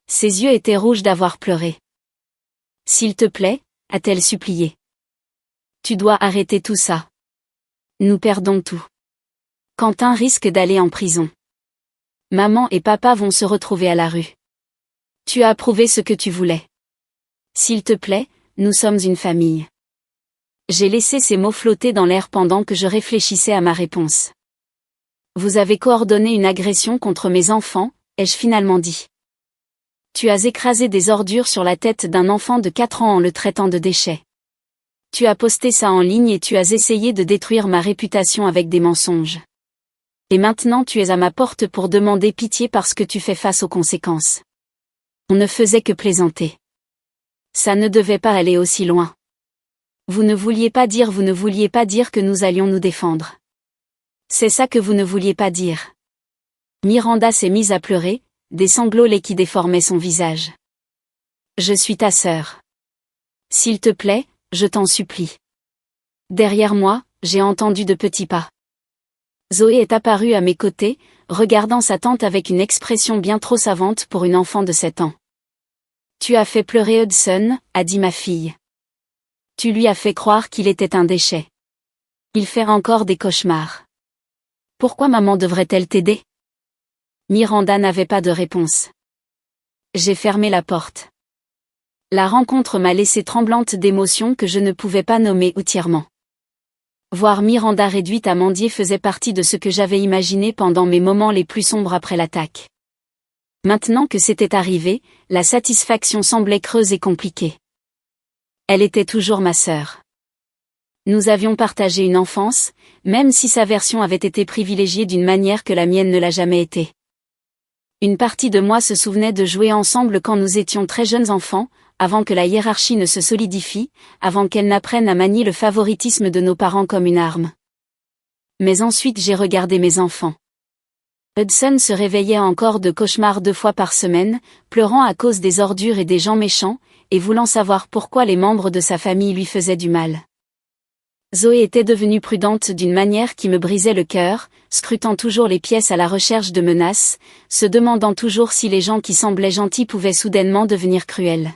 Ses yeux étaient rouges d'avoir pleuré. « S'il te plaît » a-t-elle supplié. « Tu dois arrêter tout ça. Nous perdons tout. Quentin risque d'aller en prison. Maman et papa vont se retrouver à la rue. Tu as approuvé ce que tu voulais. S'il te plaît, nous sommes une famille. » J'ai laissé ces mots flotter dans l'air pendant que je réfléchissais à ma réponse. « Vous avez coordonné une agression contre mes enfants » ai-je finalement dit. « Tu as écrasé des ordures sur la tête d'un enfant de 4 ans en le traitant de déchet. Tu as posté ça en ligne et tu as essayé de détruire ma réputation avec des mensonges. Et maintenant tu es à ma porte pour demander pitié parce que tu fais face aux conséquences. » On ne faisait que plaisanter. Ça ne devait pas aller aussi loin. Vous ne vouliez pas dire que nous allions nous défendre. C'est ça que vous ne vouliez pas dire. Miranda s'est mise à pleurer, des sanglots laids qui déformaient son visage. Je suis ta sœur. S'il te plaît, je t'en supplie. Derrière moi, j'ai entendu de petits pas. Zoé est apparue à mes côtés, regardant sa tante avec une expression bien trop savante pour une enfant de 7 ans. Tu as fait pleurer Hudson, a dit ma fille. Tu lui as fait croire qu'il était un déchet. Il fait encore des cauchemars. Pourquoi maman devrait-elle t'aider? Miranda n'avait pas de réponse. J'ai fermé la porte. La rencontre m'a laissée tremblante d'émotions que je ne pouvais pas nommer outrement. Voir Miranda réduite à mendier faisait partie de ce que j'avais imaginé pendant mes moments les plus sombres après l'attaque. Maintenant que c'était arrivé, la satisfaction semblait creuse et compliquée. Elle était toujours ma sœur. Nous avions partagé une enfance, même si sa version avait été privilégiée d'une manière que la mienne ne l'a jamais été. Une partie de moi se souvenait de jouer ensemble quand nous étions très jeunes enfants, avant que la hiérarchie ne se solidifie, avant qu'elle n'apprenne à manier le favoritisme de nos parents comme une arme. Mais ensuite j'ai regardé mes enfants. Hudson se réveillait encore de cauchemars 2 fois par semaine, pleurant à cause des ordures et des gens méchants, et voulant savoir pourquoi les membres de sa famille lui faisaient du mal. Zoé était devenue prudente d'une manière qui me brisait le cœur, scrutant toujours les pièces à la recherche de menaces, se demandant toujours si les gens qui semblaient gentils pouvaient soudainement devenir cruels.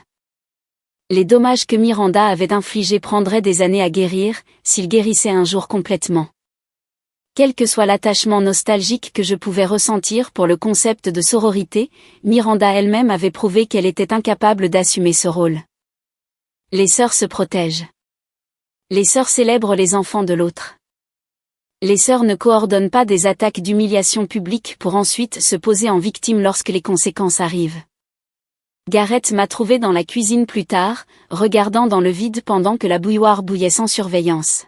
Les dommages que Miranda avait infligés prendraient des années à guérir, s'ils guérissaient un jour complètement. Quel que soit l'attachement nostalgique que je pouvais ressentir pour le concept de sororité, Miranda elle-même avait prouvé qu'elle était incapable d'assumer ce rôle. Les sœurs se protègent. Les sœurs célèbrent les enfants de l'autre. Les sœurs ne coordonnent pas des attaques d'humiliation publique pour ensuite se poser en victime lorsque les conséquences arrivent. Garrett m'a trouvé dans la cuisine plus tard, regardant dans le vide pendant que la bouilloire bouillait sans surveillance.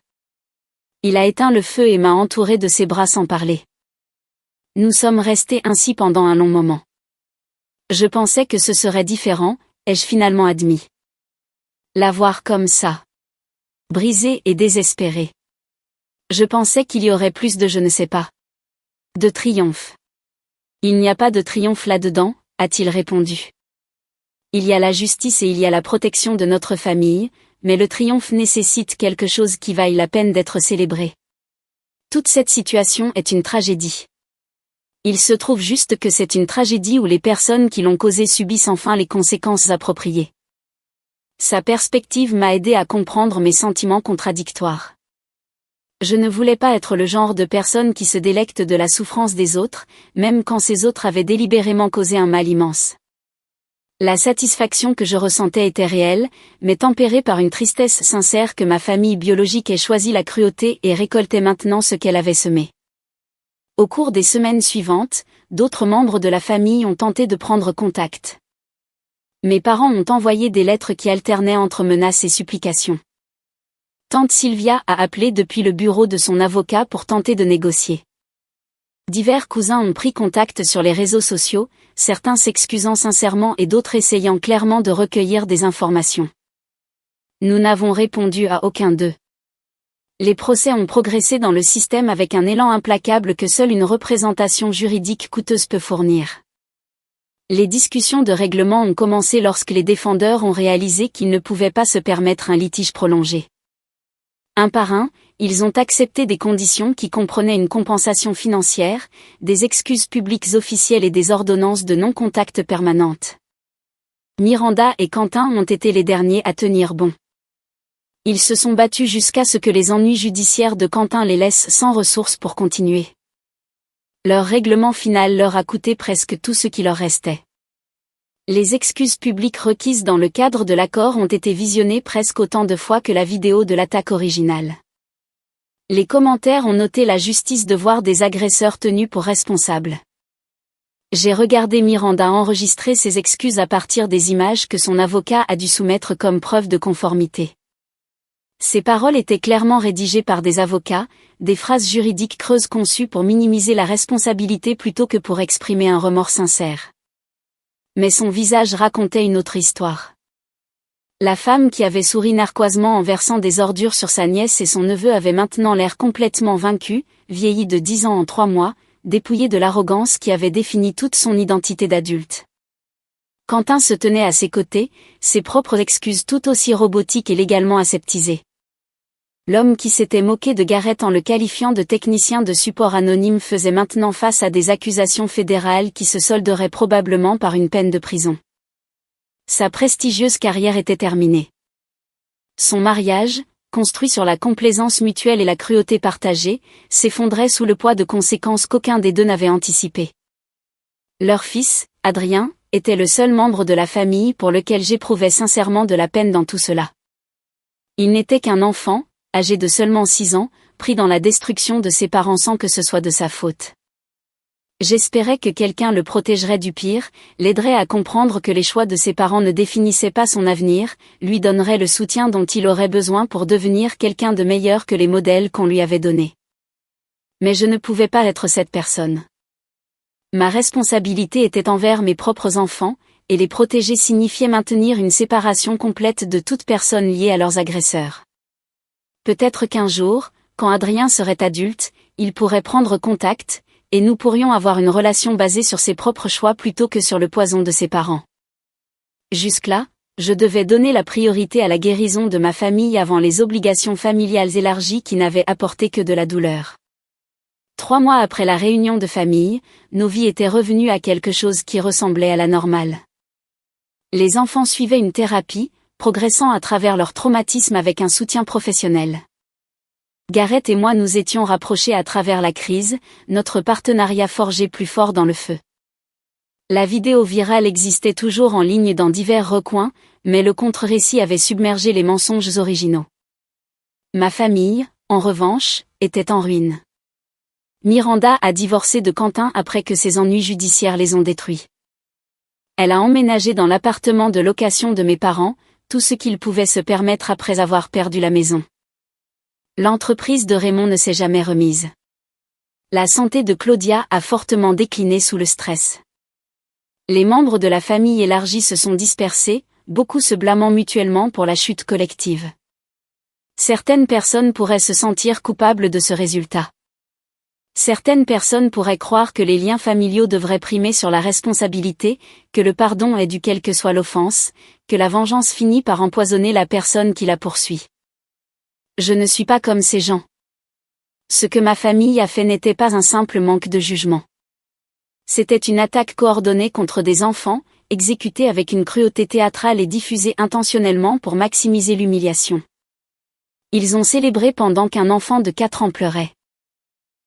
Il a éteint le feu et m'a entouré de ses bras sans parler. Nous sommes restés ainsi pendant un long moment. Je pensais que ce serait différent, ai-je finalement admis. La voir comme ça. Brisée et désespérée. Je pensais qu'il y aurait plus de je ne sais pas. De triomphe. Il n'y a pas de triomphe là-dedans, a-t-il répondu. Il y a la justice et il y a la protection de notre famille, mais le triomphe nécessite quelque chose qui vaille la peine d'être célébré. Toute cette situation est une tragédie. Il se trouve juste que c'est une tragédie où les personnes qui l'ont causée subissent enfin les conséquences appropriées. Sa perspective m'a aidé à comprendre mes sentiments contradictoires. Je ne voulais pas être le genre de personne qui se délecte de la souffrance des autres, même quand ces autres avaient délibérément causé un mal immense. La satisfaction que je ressentais était réelle, mais tempérée par une tristesse sincère que ma famille biologique ait choisi la cruauté et récoltait maintenant ce qu'elle avait semé. Au cours des semaines suivantes, d'autres membres de la famille ont tenté de prendre contact. Mes parents ont envoyé des lettres qui alternaient entre menaces et supplications. Tante Sylvia a appelé depuis le bureau de son avocat pour tenter de négocier. Divers cousins ont pris contact sur les réseaux sociaux, certains s'excusant sincèrement et d'autres essayant clairement de recueillir des informations. Nous n'avons répondu à aucun d'eux. Les procès ont progressé dans le système avec un élan implacable que seule une représentation juridique coûteuse peut fournir. Les discussions de règlement ont commencé lorsque les défendeurs ont réalisé qu'ils ne pouvaient pas se permettre un litige prolongé. Un par un, ils ont accepté des conditions qui comprenaient une compensation financière, des excuses publiques officielles et des ordonnances de non-contact permanentes. Miranda et Quentin ont été les derniers à tenir bon. Ils se sont battus jusqu'à ce que les ennuis judiciaires de Quentin les laissent sans ressources pour continuer. Leur règlement final leur a coûté presque tout ce qui leur restait. Les excuses publiques requises dans le cadre de l'accord ont été visionnées presque autant de fois que la vidéo de l'attaque originale. Les commentaires ont noté la justice de voir des agresseurs tenus pour responsables. J'ai regardé Miranda enregistrer ses excuses à partir des images que son avocat a dû soumettre comme preuve de conformité. Ces paroles étaient clairement rédigées par des avocats, des phrases juridiques creuses conçues pour minimiser la responsabilité plutôt que pour exprimer un remords sincère. Mais son visage racontait une autre histoire. La femme qui avait souri narquoisement en versant des ordures sur sa nièce et son neveu avait maintenant l'air complètement vaincue, vieillie de 10 ans en 3 mois, dépouillée de l'arrogance qui avait défini toute son identité d'adulte. Quentin se tenait à ses côtés, ses propres excuses tout aussi robotiques et légalement aseptisées. L'homme qui s'était moqué de Garrett en le qualifiant de technicien de support anonyme faisait maintenant face à des accusations fédérales qui se solderaient probablement par une peine de prison. Sa prestigieuse carrière était terminée. Son mariage, construit sur la complaisance mutuelle et la cruauté partagée, s'effondrait sous le poids de conséquences qu'aucun des deux n'avait anticipées. Leur fils, Adrien, était le seul membre de la famille pour lequel j'éprouvais sincèrement de la peine dans tout cela. Il n'était qu'un enfant, âgé de seulement 6 ans, pris dans la destruction de ses parents sans que ce soit de sa faute. J'espérais que quelqu'un le protégerait du pire, l'aiderait à comprendre que les choix de ses parents ne définissaient pas son avenir, lui donnerait le soutien dont il aurait besoin pour devenir quelqu'un de meilleur que les modèles qu'on lui avait donnés. Mais je ne pouvais pas être cette personne. Ma responsabilité était envers mes propres enfants, et les protéger signifiait maintenir une séparation complète de toute personne liée à leurs agresseurs. Peut-être qu'un jour, quand Adrien serait adulte, il pourrait prendre contact, et nous pourrions avoir une relation basée sur ses propres choix plutôt que sur le poison de ses parents. Jusque-là, je devais donner la priorité à la guérison de ma famille avant les obligations familiales élargies qui n'avaient apporté que de la douleur. 3 mois après la réunion de famille, nos vies étaient revenues à quelque chose qui ressemblait à la normale. Les enfants suivaient une thérapie, progressant à travers leur traumatisme avec un soutien professionnel. Garrett et moi nous étions rapprochés à travers la crise, notre partenariat forgé plus fort dans le feu. La vidéo virale existait toujours en ligne dans divers recoins, mais le contre-récit avait submergé les mensonges originaux. Ma famille, en revanche, était en ruine. Miranda a divorcé de Quentin après que ses ennuis judiciaires les ont détruits. Elle a emménagé dans l'appartement de location de mes parents, tout ce qu'ils pouvaient se permettre après avoir perdu la maison. L'entreprise de Raymond ne s'est jamais remise. La santé de Claudia a fortement décliné sous le stress. Les membres de la famille élargie se sont dispersés, beaucoup se blâmant mutuellement pour la chute collective. Certaines personnes pourraient se sentir coupables de ce résultat. Certaines personnes pourraient croire que les liens familiaux devraient primer sur la responsabilité, que le pardon est dû quelle que soit l'offense, que la vengeance finit par empoisonner la personne qui la poursuit. Je ne suis pas comme ces gens. Ce que ma famille a fait n'était pas un simple manque de jugement. C'était une attaque coordonnée contre des enfants, exécutée avec une cruauté théâtrale et diffusée intentionnellement pour maximiser l'humiliation. Ils ont célébré pendant qu'un enfant de 4 ans pleurait.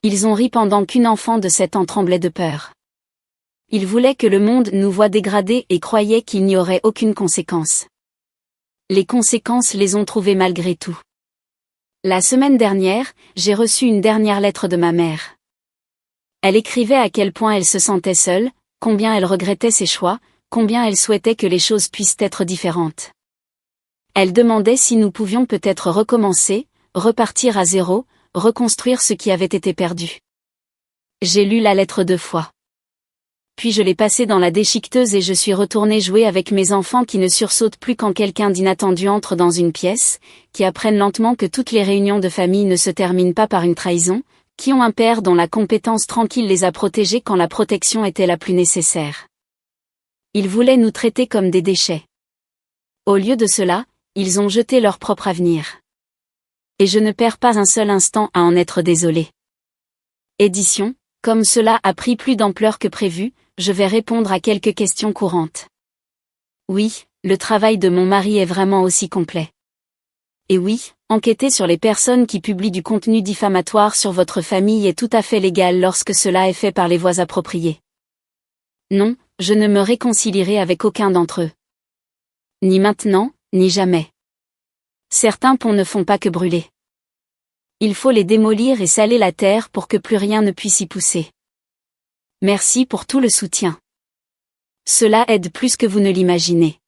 Ils ont ri pendant qu'une enfant de 7 ans tremblait de peur. Ils voulaient que le monde nous voie dégradés et croyaient qu'il n'y aurait aucune conséquence. Les conséquences les ont trouvées malgré tout. La semaine dernière, j'ai reçu une dernière lettre de ma mère. Elle écrivait à quel point elle se sentait seule, combien elle regrettait ses choix, combien elle souhaitait que les choses puissent être différentes. Elle demandait si nous pouvions peut-être recommencer, repartir à zéro, reconstruire ce qui avait été perdu. J'ai lu la lettre 2 fois. Puis je l'ai passée dans la déchiqueteuse et je suis retournée jouer avec mes enfants qui ne sursautent plus quand quelqu'un d'inattendu entre dans une pièce, qui apprennent lentement que toutes les réunions de famille ne se terminent pas par une trahison, qui ont un père dont la compétence tranquille les a protégés quand la protection était la plus nécessaire. Ils voulaient nous traiter comme des déchets. Au lieu de cela, ils ont jeté leur propre avenir. Et je ne perds pas un seul instant à en être désolée. Édition, comme cela a pris plus d'ampleur que prévu, je vais répondre à quelques questions courantes. Oui, le travail de mon mari est vraiment aussi complet. Et oui, enquêter sur les personnes qui publient du contenu diffamatoire sur votre famille est tout à fait légal lorsque cela est fait par les voies appropriées. Non, je ne me réconcilierai avec aucun d'entre eux. Ni maintenant, ni jamais. Certains ponts ne font pas que brûler. Il faut les démolir et saler la terre pour que plus rien ne puisse y pousser. Merci pour tout le soutien. Cela aide plus que vous ne l'imaginez.